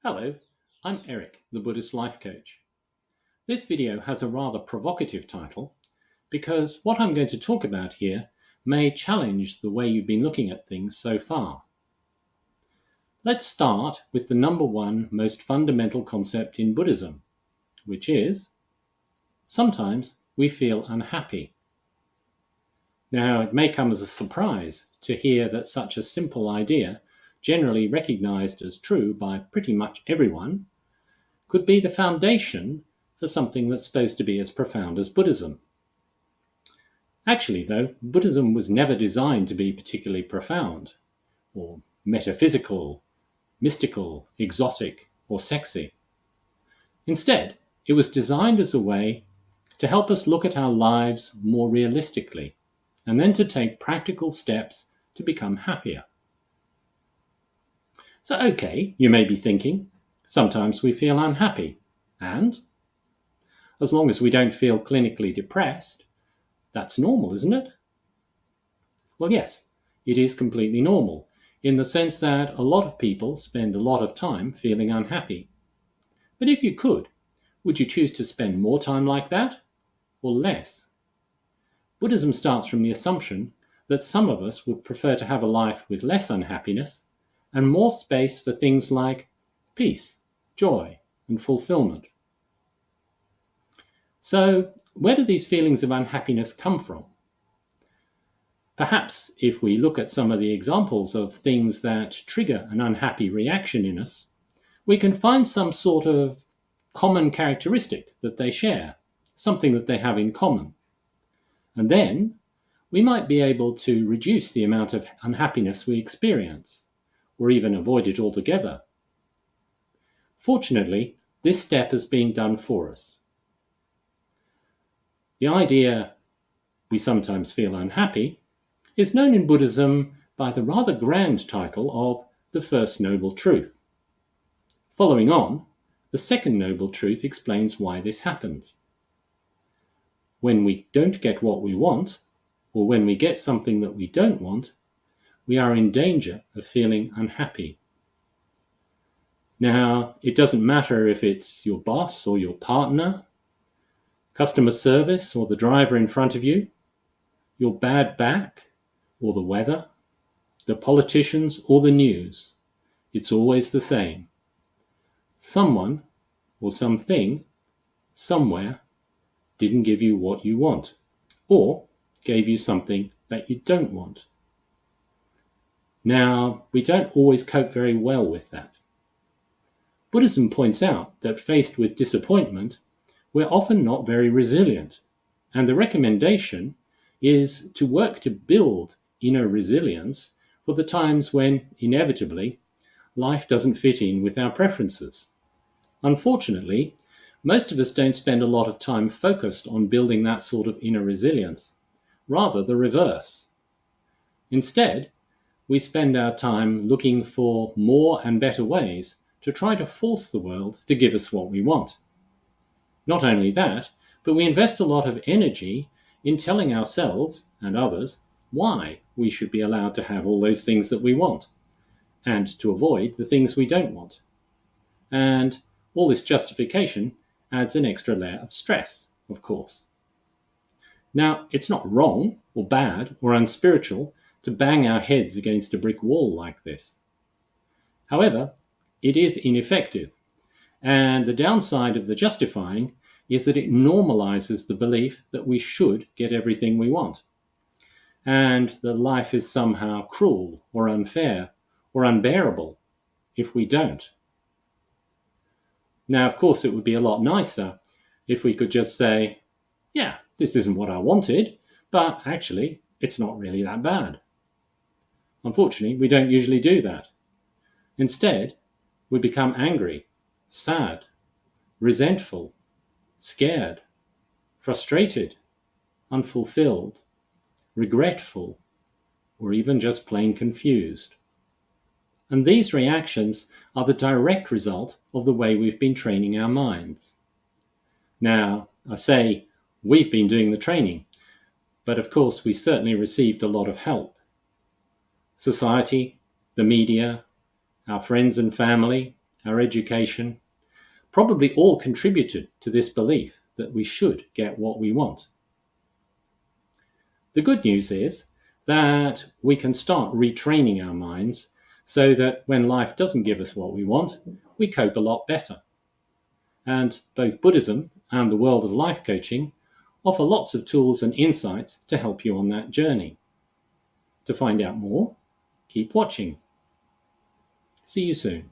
Hello, I'm Eric, the Buddhist life coach. This video has a rather provocative title because what I'm going to talk about here may challenge the way you've been looking at things so far. Let's start with the number one most fundamental concept in Buddhism, which is sometimes we feel unhappy. Now, it may come as a surprise to hear that such a simple idea, generally recognized as true by pretty much everyone, could be the foundation for something that's supposed to be as profound as Buddhism. Actually, though, Buddhism was never designed to be particularly profound, or metaphysical, mystical, exotic, or sexy. Instead, it was designed as a way to help us look at our lives more realistically, and then to take practical steps to become happier. So, okay, you may be thinking, sometimes we feel unhappy, and as long as we don't feel clinically depressed, that's normal, isn't it? Well, yes, it is completely normal, in the sense that a lot of people spend a lot of time feeling unhappy. But if you could, would you choose to spend more time like that, or less? Buddhism starts from the assumption that some of us would prefer to have a life with less unhappiness and more space for things like peace, joy, and fulfillment. So, where do these feelings of unhappiness come from? Perhaps if we look at some of the examples of things that trigger an unhappy reaction in us, we can find some sort of common characteristic that they share, something that they have in common. And then we might be able to reduce the amount of unhappiness we experience, or even avoid it altogether. Fortunately, this step has been done for us. The idea we sometimes feel unhappy is known in Buddhism by the rather grand title of the First Noble Truth. Following on, the Second Noble Truth explains why this happens. When we don't get what we want, or when we get something that we don't want, we are in danger of feeling unhappy. Now, it doesn't matter if it's your boss or your partner, customer service or the driver in front of you, your bad back or the weather, the politicians or the news. It's always the same. Someone or something somewhere didn't give you what you want, or gave you something that you don't want. Now, we don't always cope very well with that. Buddhism points out that faced with disappointment, we're often not very resilient, and the recommendation is to work to build inner resilience for the times when, inevitably, life doesn't fit in with our preferences. Unfortunately, most of us don't spend a lot of time focused on building that sort of inner resilience, rather the reverse. Instead, we spend our time looking for more and better ways to try to force the world to give us what we want. Not only that, but we invest a lot of energy in telling ourselves and others why we should be allowed to have all those things that we want, and to avoid the things we don't want. And all this justification adds an extra layer of stress, of course. Now, it's not wrong or bad or unspiritual to bang our heads against a brick wall like this. However, it is ineffective, and the downside of the justifying is that it normalizes the belief that we should get everything we want, and that life is somehow cruel or unfair or unbearable if we don't. Now, of course, it would be a lot nicer if we could just say, yeah, this isn't what I wanted, but actually, it's not really that bad. Unfortunately, we don't usually do that. Instead, we become angry, sad, resentful, scared, frustrated, unfulfilled, regretful, or even just plain confused. And these reactions are the direct result of the way we've been training our minds. Now, I say we've been doing the training, but of course we certainly received a lot of help. Society, the media, our friends and family, our education, probably all contributed to this belief that we should get what we want. The good news is that we can start retraining our minds so that when life doesn't give us what we want, we cope a lot better. And both Buddhism and the world of life coaching offer lots of tools and insights to help you on that journey. To find out more, keep watching. See you soon.